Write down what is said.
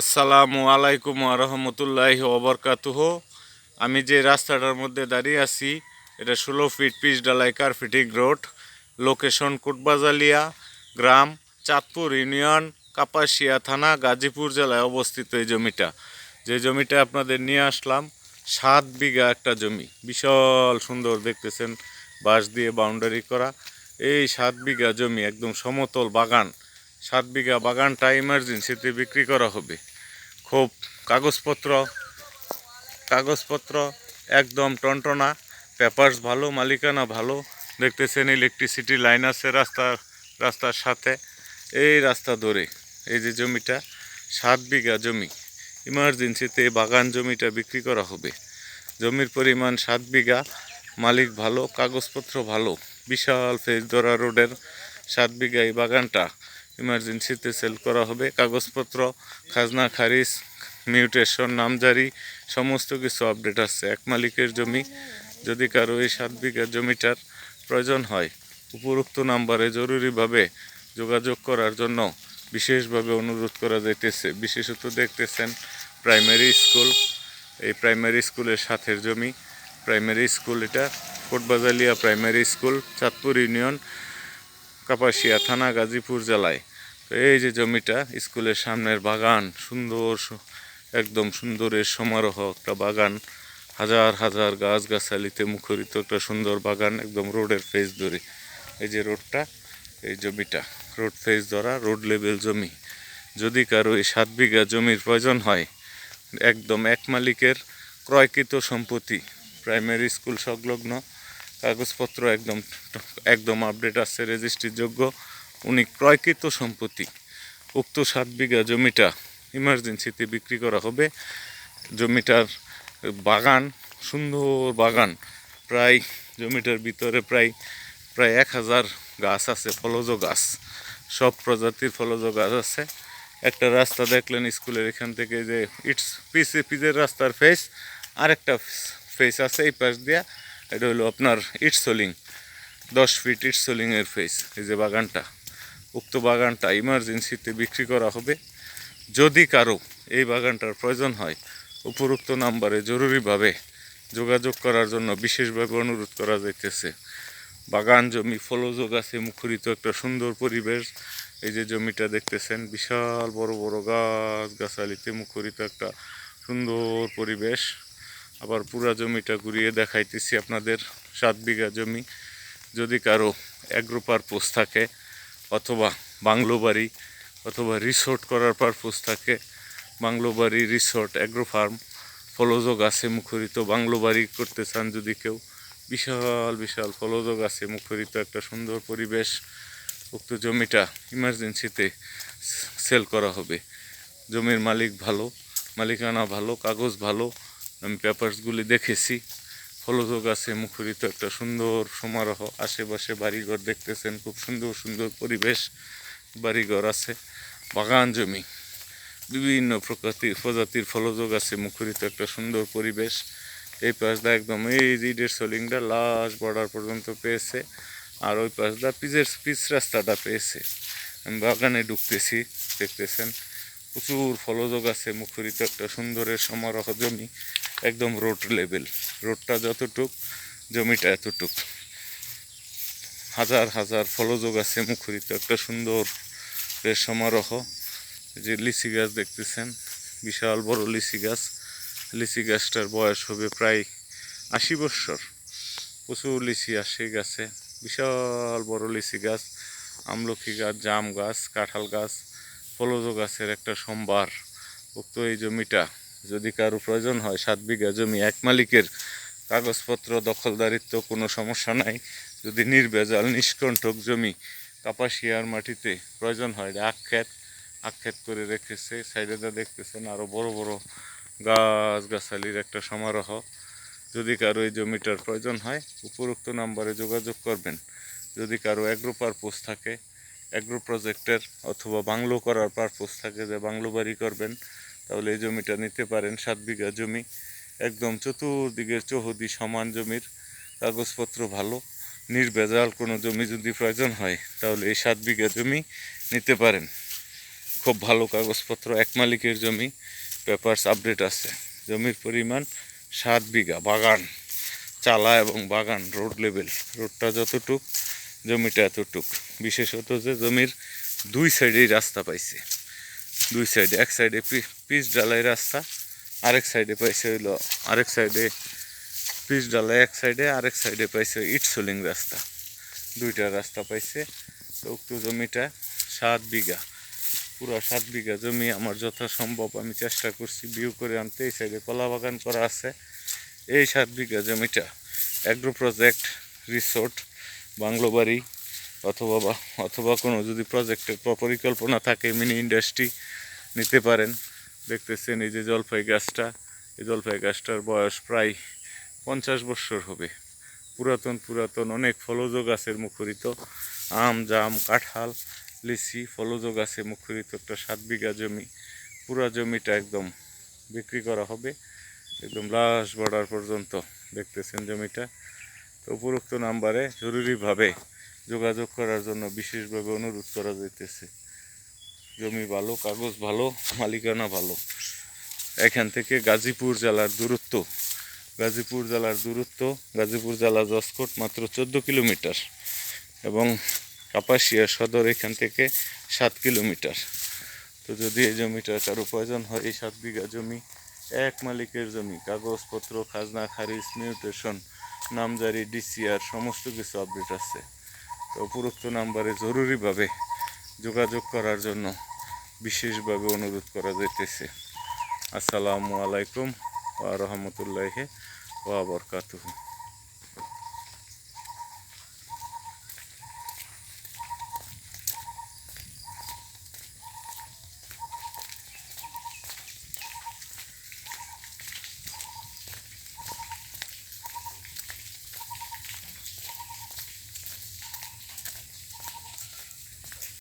আসসালামু আলাইকুম রহমতুল্লাহি ওবরকাতুহ। আমি যে রাস্তাটার মধ্যে দাঁড়িয়ে আছি এটা 16 ফিট পিচ ঢালাই কার্পেটিং রোড, লোকেশন কোটবাজালিয়া, গ্রাম চাঁদপুর ইউনিয়ন, কাপাসিয়া থানা, গাজীপুর জেলায় অবস্থিত। এই জমিটা, যে জমিটা আপনাদের নিয়ে আসলাম, 7 বিঘা একটা জমি, বিশাল সুন্দর দেখতেছেন, বাঁশ দিয়ে বাউন্ডারি করা। এই 7 বিঘা জমি একদম সমতল বাগান। 7 বিঘা বাগানটা ইমার্জেন্সিতে বিক্রি করা হবে। খুব কাগজপত্র কাগজপত্র একদম টনটনা, পেপারস ভালো, মালিকানা ভালো। দেখতেছেন ইলেকট্রিসিটি লাইন আছে রাস্তার সাথে। এই রাস্তা ধরে এই যে জমিটা, 7 বিঘা জমি, ইমার্জেন্সিতে বাগান জমিটা বিক্রি করা হবে। জমির পরিমাণ 7 বিঘা, মালিক ভালো, কাগজপত্র ভালো, বিশাল ফেজ ধরা রোডের 7 বিঘা এই বাগানটা ইমার্জেন্সিতে সেল করা হবে। কাগজপত্র, খাজনা খারিজ, মিউটেশন, নামজারি, সমস্ত কিছু আপডেট আছে। এক মালিকের জমি। যদি কারো এই 7 বিঘা জমিটার প্রয়োজন হয়, উপরোক্ত নাম্বারে জরুরিভাবে যোগাযোগ করার জন্য বিশেষভাবে অনুরোধ করা যাইতেছে। বিশেষত দেখতেছেন প্রাইমারি স্কুল, এই প্রাইমারি স্কুলের সাথের জমি। প্রাইমারি স্কুল এটা Kotbajalia primary school, Chandpur union, Kapasia থানা, গাজীপুর জেলায়। তো এই যে জমিটা, স্কুলের সামনের বাগান, সুন্দর একদম সুন্দরের সমারোহ একটা বাগান, হাজার হাজার গাছগাছালিতে মুখরিত একটা সুন্দর বাগান, একদম রোডের ফেস ধরে। এই যে রোডটা, এই জমিটা রোড ফেস ধরা, রোড লেভেল জমি। যদি কারো এই 7 বিঘা জমির প্রয়োজন হয়, একদম এক মালিকের ক্রয়কৃত সম্পত্তি, প্রাইমারি স্কুল সংলগ্ন, কাগজপত্র একদম একদম আপডেট আছে, রেজিস্ট্রির যোগ্য, উনি ক্রয়কৃত সম্পত্তি। উক্ত 7 বিঘা জমিটা ইমার্জেন্সিতে বিক্রি করা হবে। জমিটার বাগান, সুন্দর বাগান, প্রায় জমিটার ভিতরে প্রায় প্রায় 1000 গাছ আছে, ফলজ গাছ, সব প্রজাতির ফলজ গাছ আছে। একটা রাস্তা দেখলেন স্কুলের এখান থেকে, যে ইটস পিচের রাস্তার ফেস, আরেকটা ফেস আছে এই পাশ দিয়া, এটা হলো আপনার ইটসোলিং, 10 ফিট ইটসোলিংয়ের ফেস। এই যে বাগানটা, উক্ত বাগানটা ইমার্জেন্সিতে বিক্রি করা হবে। যদি কারো এই বাগানটার প্রয়োজন হয়, উপরোক্ত নাম্বারে জরুরিভাবে যোগাযোগ করার জন্য বিশেষভাবে অনুরোধ করা যাইতেছে। বাগান জমি, ফলজ গাছে মুখরিত একটা সুন্দর পরিবেশ। এই যে জমিটা দেখতেছেন, বিশাল বড় বড় গাছ গাছালিতে মুখরিত একটা সুন্দর পরিবেশ। আবার পুরা জমিটা ঘুরিয়ে দেখাইতেছি আপনাদের। 7 বিঘা জমি। যদি কারো অ্যাগ্রো পারপোজ থাকে, অথবা বাংলো বাড়ি, অথবা রিসোর্ট করার পারপোজ থাকে, বাংলো বাড়ি, রিসোর্ট, অ্যাগ্রো ফার্ম, ফলজ গাছে মুখরিত বাংলো বাড়ি করতে চান যদি কেউ, বিশাল বিশাল ফলজ গাছে মুখরিত একটা সুন্দর পরিবেশ, উক্ত জমিটা ইমার্জেন্সিতে সেল করা হবে। জমির মালিক ভালো, মালিকানা ভালো, কাগজ ভালো, আমি পেপারসগুলি দেখেছি। ফলজ গাছে মুখরিত একটা সুন্দর সমারোহ, আশেপাশে বাড়িঘর দেখতেছেন, খুব সুন্দর সুন্দর পরিবেশ, বাড়িঘর আছে। বাগান জমি, বিভিন্ন প্রজাতির ফলজ গাছে মুখরিত একটা সুন্দর পরিবেশ। এই পাশটা একদম এই রিডের সোলিংটা লাস্ট বর্ডার পর্যন্ত পেয়েছে, আর ওই পাশটা পিচ রাস্তাটা পেয়েছে। আমি বাগানে ঢুকতেছি, দেখতেছেন প্রচুর ফলজ গাছে মুখরিত একটা সুন্দরের সমারোহ জমি, একদম রোড লেভেল। রোডটা যতটুক, জমিটা এতটুক, হাজার হাজার ফলজ গাছে মুখরিত একটা সুন্দর সমারোহ। যে লিচি গাছ দেখতেছেন, বিশাল বড় লিচি গাছ। লিচি গাছটার বয়স হবে প্রায় 80 বছর। প্রচুর লিচি আসে গাছে, বিশাল বড় লিচি গাছ, আমলকি গাছ, জাম গাছ, কাঁঠাল গাছ, ফলজ গাছের একটা সম্ভার। উক্ত এই জমিটা যদি কারো প্রয়োজন হয়, 7 বিঘা জমি, এক মালিকের, কাগজপত্র, দখলদারিত্ব কোনো সমস্যা নাই। যদি নির্ভেজাল নিষ্কণ্টক জমি, কাপাসিয়ার মাটিতে প্রয়োজন হয়, আক্ষেত করে রেখেছে। সাইডে যা দেখতেছেন আরও বড় বড় গাছ গাছালির একটা সমারোহ। যদি কারো এই জমিটার প্রয়োজন হয়, উপরোক্ত নাম্বারে যোগাযোগ করবেন। যদি কারো অ্যাগ্রো পারপোজ থাকে, অ্যাগ্রো প্রজেক্টের অথবা বাংলো করার পারপোজ থাকে, যে বাংলো বাড়ি করবেন, তাহলে এই জমিটা নিতে পারেন। 7 বিঘা জমি, একদম চতুর্দিকের চৌহদি সমান জমির, কাগজপত্র ভালো, নির্ভেজাল কোনো জমি যদি প্রয়োজন হয়, তাহলে এই 7 বিঘা জমি নিতে পারেন। খুব ভালো কাগজপত্র, এক মালিকের জমি, পেপারস আপডেট আছে। জমির পরিমাণ 7 বিঘা, বাগান চালা এবং বাগান রোড লেভেল, রোডটা যতটুক জমিটা এতটুক। বিশেষত যে জমির 2 সাইডেই রাস্তা পাইছে, 2 সাইডে, এক সাইডে পিচ ঢালাই রাস্তা, আরেক সাইডে পাইছে হইলো, আরেক সাইডে পিচ ঢালাই এক সাইডে, আরেক সাইডে পাইছে ইট সোলিং রাস্তা, 2টা রাস্তা পাইছে। তো উক্ত জমিটা 7 বিঘা, পুরো 7 বিঘা জমি আমার যথাসম্ভব আমি চেষ্টা করছি ভিউ করে আনতে। এই সাইডে কলা বাগান করা আছে। এই 7 বিঘা জমিটা অ্যাগ্রো প্রজেক্ট, রিসোর্ট, বাংলো বাড়ি অথবা কোনো যদি প্রজেক্টের পরিকল্পনা থাকে, মিনি ইন্ডাস্ট্রি নিতে পারেন। দেখতেছেন এই যে জলপাই গাছটা, এই জলপাই গাছটার বয়স প্রায় 50 বছর হবে। পুরাতন অনেক ফলজ গাছের মুখরিত, আম, জাম, কাঁঠাল, লিচি, ফলজ গাছে মুখরিত একটা 7 বিঘা জমি। পুরা জমিটা একদম বিক্রি করা হবে, একদম লাস্ট বর্ডার পর্যন্ত দেখতেছেন জমিটা। তো উপরোক্ত নাম্বারে জরুরিভাবে যোগাযোগ করার জন্য বিশেষভাবে অনুরোধ করা যাইতেছে। জমি ভালো, কাগজ ভালো, মালিকানা ভালো। এখান থেকে গাজীপুর জেলার দূরত্ব, গাজীপুর জেলা জসকোট মাত্র 14 কিলোমিটার এবং কাপাসিয়া সদর এখান থেকে 7 কিলোমিটার। তো যদি এই জমিটা কারো প্রয়োজন হয়, এই 7 বিঘা জমি এক মালিকের জমি, কাগজপত্র, খাজনা খারিজ, মিউটেশন, নামজারি, ডিসিআর সমস্ত কিছু আপডেট আছে। তো উপরোক্ত নাম্বারে জরুরিভাবে যোগাযোগ করার জন্য বিশেষভাবে অনুরোধ করা যাইতেছে। আসসালামু আলাইকুম ওয়া রাহমাতুল্লাহি ওয়া বারাকাতুহু।